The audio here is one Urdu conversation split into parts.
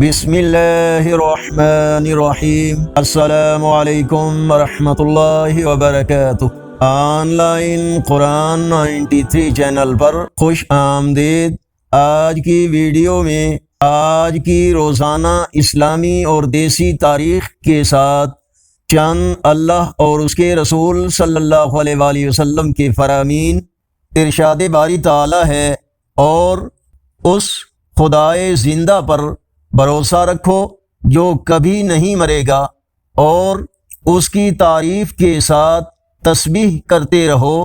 بسم اللہ الرحمن الرحیم۔ السلام علیکم ورحمۃ اللہ وبرکاتہ۔ آن لائن قرآن 93 چینل پر خوش آمدید۔ آج کی ویڈیو میں آج کی روزانہ اسلامی اور دیسی تاریخ کے ساتھ چند اللہ اور اس کے رسول صلی اللہ علیہ وآلہ وسلم کے فرامین، ارشاد باری تعالی ہے اور اس خدائے زندہ پر بھروسہ رکھو جو کبھی نہیں مرے گا، اور اس کی تعریف کے ساتھ تسبیح کرتے رہو،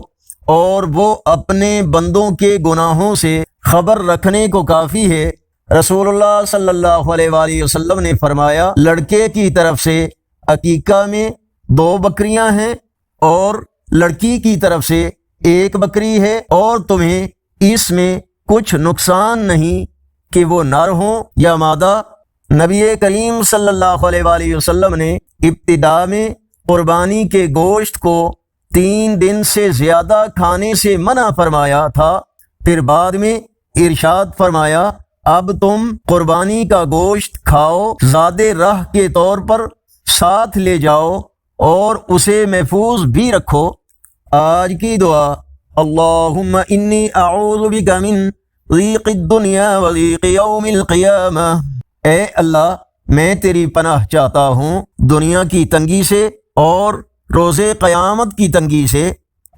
اور وہ اپنے بندوں کے گناہوں سے خبر رکھنے کو کافی ہے۔ رسول اللہ صلی اللہ علیہ وآلہ وسلم نے فرمایا، لڑکے کی طرف سے عقیقہ میں 2 بکریاں ہیں اور لڑکی کی طرف سے 1 بکری ہے، اور تمہیں اس میں کچھ نقصان نہیں کہ وہ نر ہوں یا مادہ۔ نبی کریم صلی اللہ علیہ وآلہ وسلم نے ابتدا میں قربانی کے گوشت کو 3 دن سے زیادہ کھانے سے منع فرمایا تھا، پھر بعد میں ارشاد فرمایا، اب تم قربانی کا گوشت کھاؤ، زاد راہ کے طور پر ساتھ لے جاؤ اور اسے محفوظ بھی رکھو۔ آج کی دعا، اللہم انی اعوذ بک من ضیق الدنیا و ضیق یوم القیامہ۔ اے اللہ، میں تیری پناہ چاہتا ہوں دنیا کی تنگی سے اور روز قیامت کی تنگی سے۔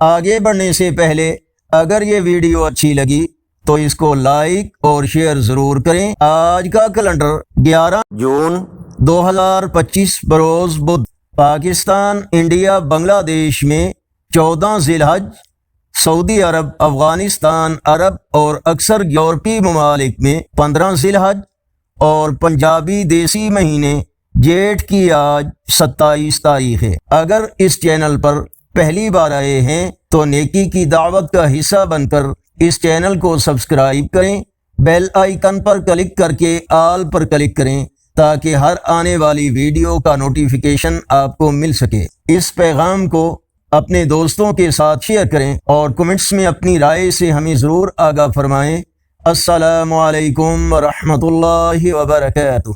آگے بڑھنے سے پہلے اگر یہ ویڈیو اچھی لگی تو اس کو لائک اور شیئر ضرور کریں۔ آج کا کیلنڈر 11 جون 2025 بروز بدھ، پاکستان، انڈیا، بنگلہ دیش میں 14 ذی الحج، سعودی عرب، افغانستان، عرب اور اکثر یورپی ممالک میں 15 ذی الحج، اور پنجابی دیسی مہینے جیٹھ کی آج 27 تاریخ ہے۔ اگر اس چینل پر پہلی بار آئے ہیں تو نیکی کی دعوت کا حصہ بن کر اس چینل کو سبسکرائب کریں، بیل آئیکن پر کلک کر کے آل پر کلک کریں تاکہ ہر آنے والی ویڈیو کا نوٹیفیکیشن آپ کو مل سکے۔ اس پیغام کو اپنے دوستوں کے ساتھ شیئر کریں اور کمنٹس میں اپنی رائے سے ہمیں ضرور آگاہ فرمائیں۔ السلام علیکم ورحمۃ اللہ وبرکاتہ۔